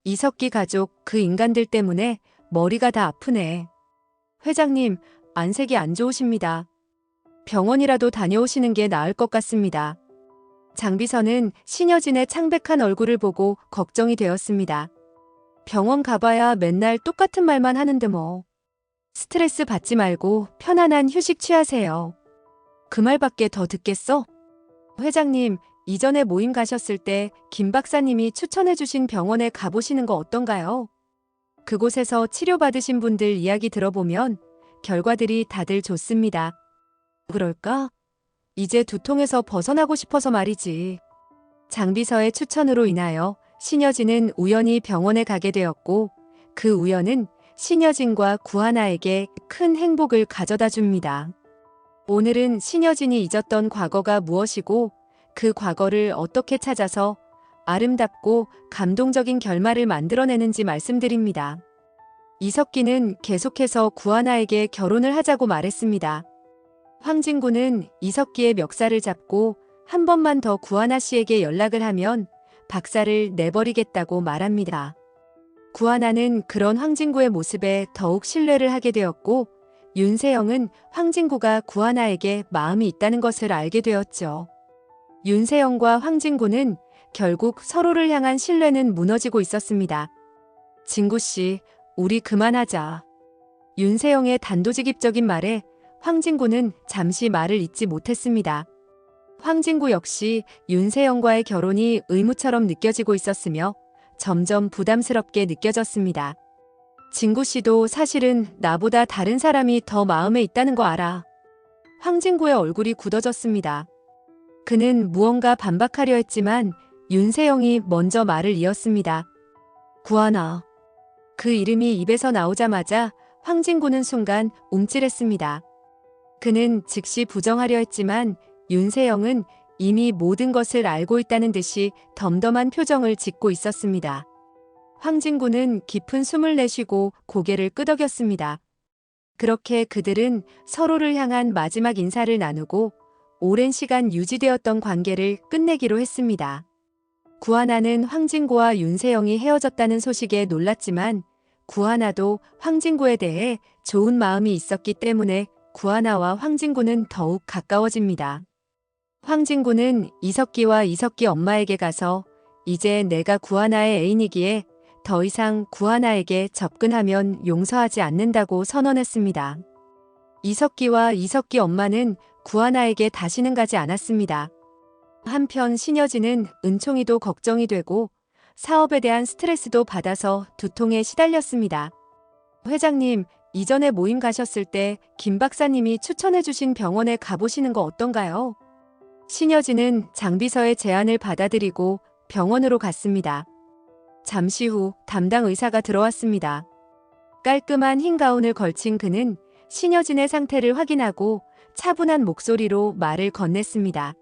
이석기 가족 그 인간들 때문에 머리가 다 아프네. 회장님, 안색이 안 좋으십니다. 병원이라도 다녀오시는 게 나을 것 같습니다. 장비서는 신여진의 창백한 얼굴을 보고 걱정이 되었습니다. 병원 가봐야 맨날 똑같은 말만 하는데 뭐. 스트레스 받지 말고 편안한 휴식 취하세요. 그 말밖에 더 듣겠어? 회장님, 이전에 모임 가셨을 때 김 박사님이 추천해주신 병원에 가보시는 거 어떤가요? 그곳에서 치료받으신 분들 이야기 들어보면 결과들이 다들 좋습니다. 그럴까? 이제 두통에서 벗어나고 싶어서 말이지. 장비서의 추천으로 인하여 신여진은 우연히 병원에 가게 되었고 그 우연은 신여진과 구하나에게 큰 행복을 가져다 줍니다. 오늘은 신여진이 잊었던 과거가 무엇이고 그 과거를 어떻게 찾아서 아름답고 감동적인 결말을 만들어내는지 말씀드립니다. 이석기는 계속해서 구하나에게 결혼을 하자고 말했습니다. 황진구는 이석기의 멱살을 잡고 한 번만 더 구하나 씨에게 연락을 하면 박사를 내버리겠다고 말합니다. 구하나는 그런 황진구의 모습에 더욱 신뢰를 하게 되었고 윤세영은 황진구가 구하나에게 마음이 있다는 것을 알게 되었죠. 윤세영과 황진구는 결국 서로를 향한 신뢰는 무너지고 있었습니다. 진구 씨, 우리 그만하자. 윤세영의 단도직입적인 말에 황진구는 잠시 말을 잇지 못했습니다. 황진구 역시 윤세영과의 결혼이 의무처럼 느껴지고 있었으며 점점 부담스럽게 느껴졌습니다. 진구 씨도 사실은 나보다 다른 사람이 더 마음에 있다는 거 알아. 황진구의 얼굴이 굳어졌습니다. 그는 무언가 반박하려 했지만 윤세영이 먼저 말을 이었습니다. 구하나. 그 이름이 입에서 나오자마자 황진구는 순간 움찔했습니다. 그는 즉시 부정하려 했지만 윤세영은 이미 모든 것을 알고 있다는 듯이 덤덤한 표정을 짓고 있었습니다. 황진구는 깊은 숨을 내쉬고 고개를 끄덕였습니다. 그렇게 그들은 서로를 향한 마지막 인사를 나누고 오랜 시간 유지되었던 관계를 끝내기로 했습니다. 구하나는 황진구와 윤세영이 헤어졌다는 소식에 놀랐지만 구하나도 황진구에 대해 좋은 마음이 있었기 때문에 구하나와 황진구는 더욱 가까워집니다. 황진구는 이석기와 이석기 엄마에게 가서 이제 내가 구하나의 애인이기에 더 이상 구하나에게 접근하면 용서하지 않는다고 선언했습니다. 이석기와 이석기 엄마는 구하나에게 다시는 가지 않았습니다. 한편 신여진은 은총이도 걱정이 되고 사업에 대한 스트레스도 받아서 두통에 시달렸습니다. 회장님, 이전에 모임 가셨을 때 김 박사님이 추천해주신 병원에 가보시는 거 어떤가요? 신여진은 장비서의 제안을 받아들이고 병원으로 갔습니다. 잠시 후 담당 의사가 들어왔습니다. 깔끔한 흰 가운을 걸친 그는 신여진의 상태를 확인하고 차분한 목소리로 말을 건넸습니다.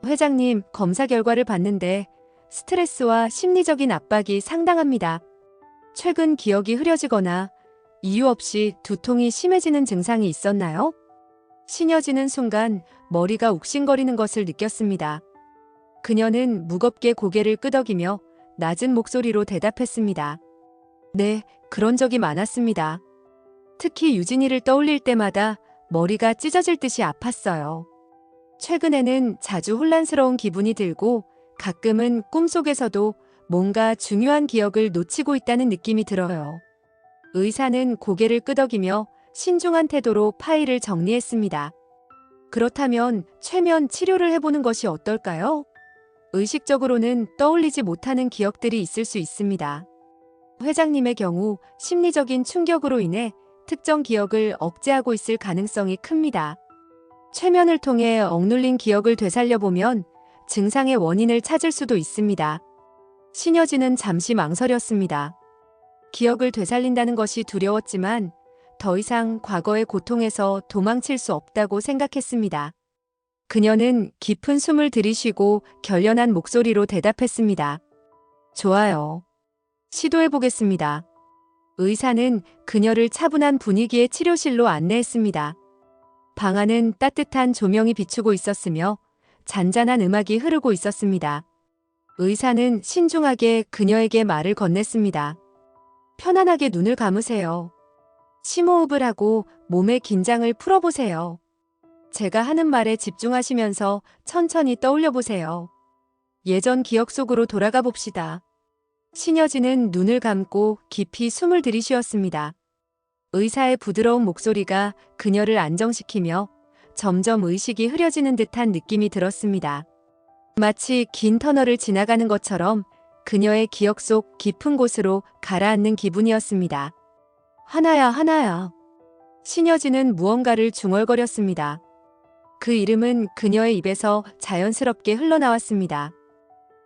회장님, 검사 결과를 봤는데 스트레스와 심리적인 압박이 상당합니다. 최근 기억이 흐려지거나 이유 없이 두통이 심해지는 증상이 있었나요? 신여진은 순간 머리가 욱신거리는 것을 느꼈습니다. 그녀는 무겁게 고개를 끄덕이며 낮은 목소리로 대답했습니다. 네, 그런 적이 많았습니다. 특히 유진이를 떠올릴 때마다 머리가 찢어질 듯이 아팠어요. 최근에는 자주 혼란스러운 기분이 들고 가끔은 꿈속에서도 뭔가 중요한 기억을 놓치고 있다는 느낌이 들어요. 의사는 고개를 끄덕이며 신중한 태도로 파일을 정리했습니다. 그렇다면 최면 치료를 해보는 것이 어떨까요? 의식적으로는 떠올리지 못하는 기억들이 있을 수 있습니다. 회장님의 경우 심리적인 충격으로 인해 특정 기억을 억제하고 있을 가능성이 큽니다. 최면을 통해 억눌린 기억을 되살려보면 증상의 원인을 찾을 수도 있습니다. 신여진은 잠시 망설였습니다. 기억을 되살린다는 것이 두려웠지만 더 이상 과거의 고통에서 도망칠 수 없다고 생각했습니다. 그녀는 깊은 숨을 들이쉬고 결연한 목소리로 대답했습니다. 좋아요. 시도해보겠습니다. 의사는 그녀를 차분한 분위기의 치료실로 안내했습니다. 방 안은 따뜻한 조명이 비추고 있었으며 잔잔한 음악이 흐르고 있었습니다. 의사는 신중하게 그녀에게 말을 건넸습니다. 편안하게 눈을 감으세요. 심호흡을 하고 몸의 긴장을 풀어보세요. 제가 하는 말에 집중하시면서 천천히 떠올려 보세요. 예전 기억 속으로 돌아가 봅시다. 신여진은 눈을 감고 깊이 숨을 들이쉬었습니다. 의사의 부드러운 목소리가 그녀를 안정시키며 점점 의식이 흐려지는 듯한 느낌이 들었습니다. 마치 긴 터널을 지나가는 것처럼 그녀의 기억 속 깊은 곳으로 가라앉는 기분이었습니다. 하나야, 하나야. 신여진은 무언가를 중얼거렸습니다. 그 이름은 그녀의 입에서 자연스럽게 흘러나왔습니다.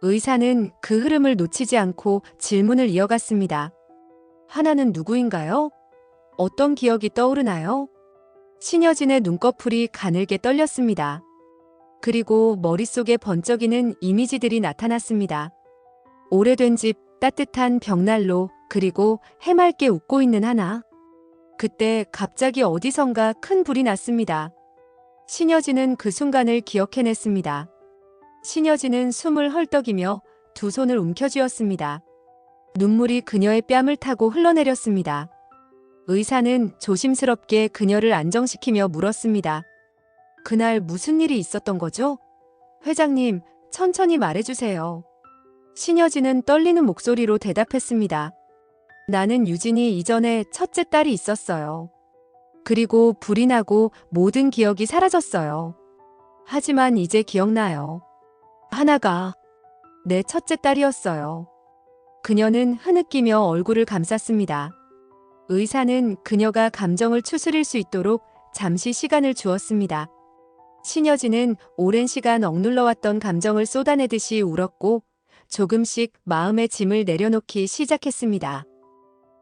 의사는 그 흐름을 놓치지 않고 질문을 이어갔습니다. 하나는 누구인가요? 어떤 기억이 떠오르나요? 신여진의 눈꺼풀이 가늘게 떨렸습니다. 그리고 머릿속에 번쩍이는 이미지들이 나타났습니다. 오래된 집, 따뜻한 벽난로, 그리고 해맑게 웃고 있는 하나. 그때 갑자기 어디선가 큰 불이 났습니다. 신여진은 그 순간을 기억해냈습니다. 신여진은 숨을 헐떡이며 두 손을 움켜쥐었습니다. 눈물이 그녀의 뺨을 타고 흘러내렸습니다. 의사는 조심스럽게 그녀를 안정시키며 물었습니다. 그날 무슨 일이 있었던 거죠? 회장님, 천천히 말해주세요. 신여진은 떨리는 목소리로 대답했습니다. 나는 유진이 이전에 첫째 딸이 있었어요. 그리고 불이 나고 모든 기억이 사라졌어요. 하지만 이제 기억나요. 하나가 내 첫째 딸이었어요. 그녀는 흐느끼며 얼굴을 감쌌습니다. 의사는 그녀가 감정을 추스릴 수 있도록 잠시 시간을 주었습니다. 신여진은 오랜 시간 억눌러왔던 감정을 쏟아내듯이 울었고 조금씩 마음의 짐을 내려놓기 시작했습니다.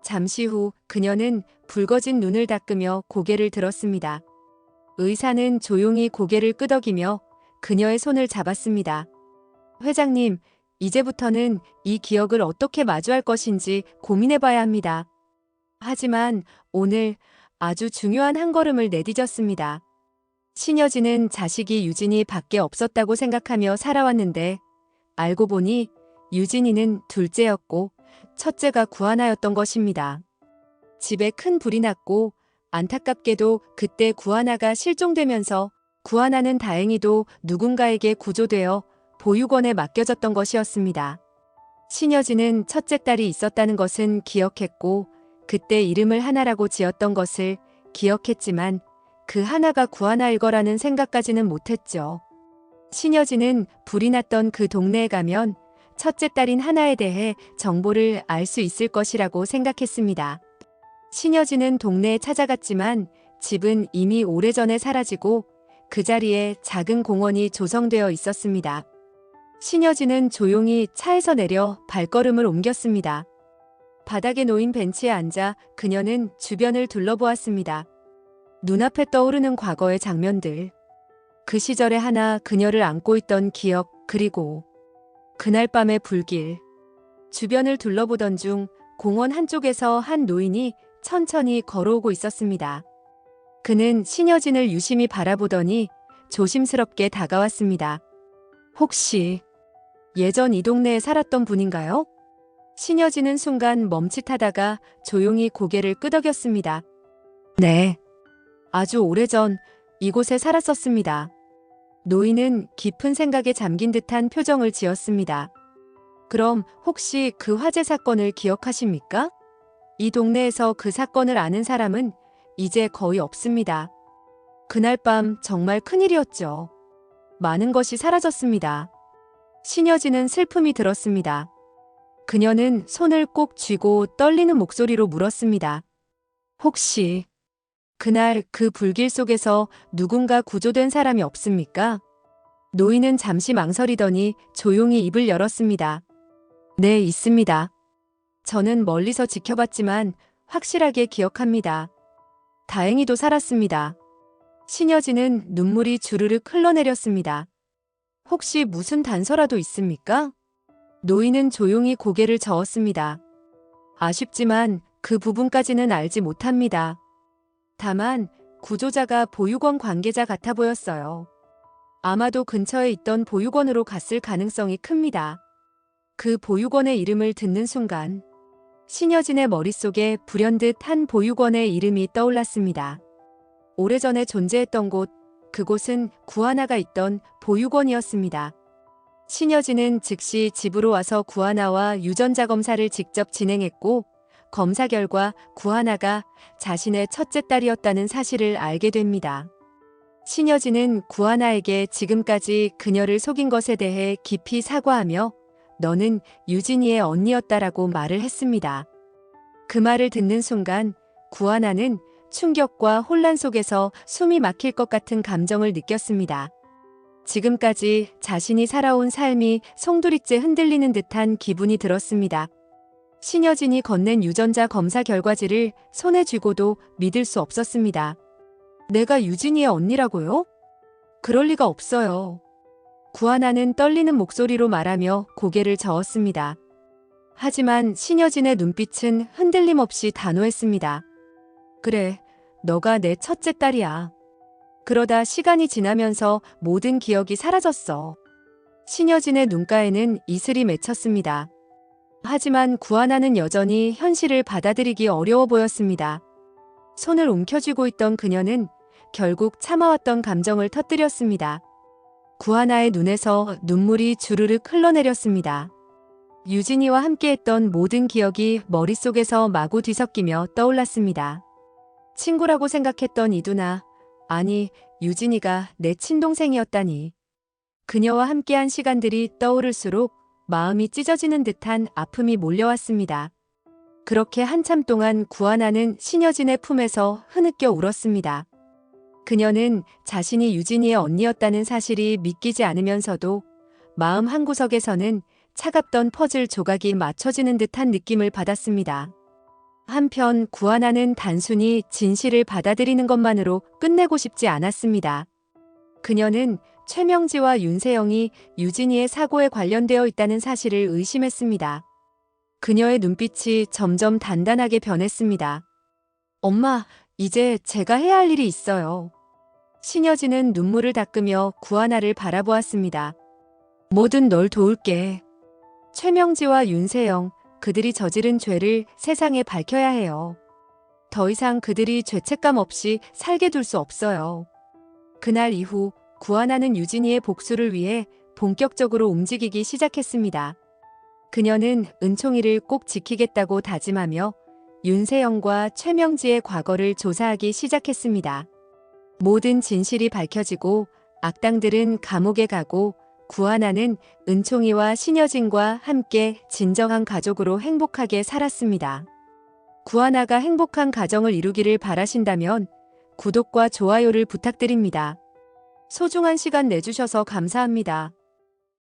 잠시 후 그녀는 붉어진 눈을 닦으며 고개를 들었습니다. 의사는 조용히 고개를 끄덕이며 그녀의 손을 잡았습니다. 회장님, 이제부터는 이 기억을 어떻게 마주할 것인지 고민해봐야 합니다. 하지만 오늘 아주 중요한 한 걸음을 내디뎠습니다. 신여진은 자식이 유진이 밖에 없었다고 생각하며 살아왔는데 알고 보니 유진이는 둘째였고 첫째가 구하나였던 것입니다. 집에 큰 불이 났고 안타깝게도 그때 구하나가 실종되면서 구하나는 다행히도 누군가에게 구조되어 보육원에 맡겨졌던 것이었습니다. 신여진은 첫째 딸이 있었다는 것은 기억했고 그때 이름을 하나라고 지었던 것을 기억했지만 그 하나가 구하나일 거라는 생각까지는 못했죠. 신여진은 불이 났던 그 동네에 가면 첫째 딸인 하나에 대해 정보를 알 수 있을 것이라고 생각했습니다. 신여진은 동네에 찾아갔지만 집은 이미 오래전에 사라지고 그 자리에 작은 공원이 조성되어 있었습니다. 신여진은 조용히 차에서 내려 발걸음을 옮겼습니다. 바닥에 놓인 벤치에 앉아 그녀는 주변을 둘러보았습니다. 눈앞에 떠오르는 과거의 장면들. 그 시절에 하나 그녀를 안고 있던 기억, 그리고 그날 밤의 불길. 주변을 둘러보던 중 공원 한쪽에서 한 노인이 천천히 걸어오고 있었습니다. 그는 신여진을 유심히 바라보더니 조심스럽게 다가왔습니다. 혹시 예전 이 동네에 살았던 분인가요? 신여진은 순간 멈칫하다가 조용히 고개를 끄덕였습니다. 네. 아주 오래전 이곳에 살았었습니다. 노인은 깊은 생각에 잠긴 듯한 표정을 지었습니다. 그럼 혹시 그 화재 사건을 기억하십니까? 이 동네에서 그 사건을 아는 사람은 이제 거의 없습니다. 그날 밤 정말 큰일이었죠. 많은 것이 사라졌습니다. 신여진은 슬픔이 들었습니다. 그녀는 손을 꼭 쥐고 떨리는 목소리로 물었습니다. 혹시 그날 그 불길 속에서 누군가 구조된 사람이 없습니까? 노인은 잠시 망설이더니 조용히 입을 열었습니다. 네, 있습니다. 저는 멀리서 지켜봤지만 확실하게 기억합니다. 다행히도 살았습니다. 신여진은 눈물이 주르륵 흘러내렸습니다. 혹시 무슨 단서라도 있습니까? 노인은 조용히 고개를 저었습니다. 아쉽지만 그 부분까지는 알지 못합니다. 다만 구조자가 보육원 관계자 같아 보였어요. 아마도 근처에 있던 보육원으로 갔을 가능성이 큽니다. 그 보육원의 이름을 듣는 순간 신여진의 머릿속에 불현듯 한 보육원의 이름이 떠올랐습니다. 오래전에 존재했던 곳, 그곳은 구하나가 있던 보육원이었습니다. 신여진은 즉시 집으로 와서 구하나와 유전자 검사를 직접 진행했고, 검사 결과 구하나가 자신의 첫째 딸이었다는 사실을 알게 됩니다. 신여진은 구하나에게 지금까지 그녀를 속인 것에 대해 깊이 사과하며 너는 유진이의 언니였다라고 말을 했습니다. 그 말을 듣는 순간 구하나는 충격과 혼란 속에서 숨이 막힐 것 같은 감정을 느꼈습니다. 지금까지 자신이 살아온 삶이 송두리째 흔들리는 듯한 기분이 들었습니다. 신여진이 건넨 유전자 검사 결과지를 손에 쥐고도 믿을 수 없었습니다. 내가 유진이의 언니라고요? 그럴 리가 없어요. 구하나는 떨리는 목소리로 말하며 고개를 저었습니다. 하지만 신여진의 눈빛은 흔들림 없이 단호했습니다. 그래, 너가 내 첫째 딸이야. 그러다 시간이 지나면서 모든 기억이 사라졌어. 신여진의 눈가에는 이슬이 맺혔습니다. 하지만 구하나는 여전히 현실을 받아들이기 어려워 보였습니다. 손을 움켜쥐고 있던 그녀는 결국 참아왔던 감정을 터뜨렸습니다. 구하나의 눈에서 눈물이 주르륵 흘러내렸습니다. 유진이와 함께했던 모든 기억이 머릿속에서 마구 뒤섞이며 떠올랐습니다. 친구라고 생각했던 이두나, 아니 유진이가 내 친동생이었다니. 그녀와 함께한 시간들이 떠오를수록 마음이 찢어지는 듯한 아픔이 몰려왔습니다. 그렇게 한참 동안 구하나는 신여진의 품에서 흐느껴 울었습니다. 그녀는 자신이 유진이의 언니였다는 사실이 믿기지 않으면서도 마음 한구석에서는 차갑던 퍼즐 조각이 맞춰지는 듯한 느낌을 받았습니다. 한편 구하나는 단순히 진실을 받아들이는 것만으로 끝내고 싶지 않았습니다. 그녀는 최명지와 윤세영이 유진이의 사고에 관련되어 있다는 사실을 의심했습니다. 그녀의 눈빛이 점점 단단하게 변했습니다. 엄마, 이제 제가 해야 할 일이 있어요. 신여진은 눈물을 닦으며 구하나를 바라보았습니다. 뭐든 널 도울게. 최명지와 윤세영, 그들이 저지른 죄를 세상에 밝혀야 해요. 더 이상 그들이 죄책감 없이 살게 둘 수 없어요. 그날 이후 구하나는 유진이의 복수를 위해 본격적으로 움직이기 시작했습니다. 그녀는 은총이를 꼭 지키겠다고 다짐하며 윤세영과 최명지의 과거를 조사하기 시작했습니다. 모든 진실이 밝혀지고 악당들은 감옥에 가고 구하나는 은총이와 신여진과 함께 진정한 가족으로 행복하게 살았습니다. 구하나가 행복한 가정을 이루기를 바라신다면 구독과 좋아요를 부탁드립니다. 소중한 시간 내주셔서 감사합니다.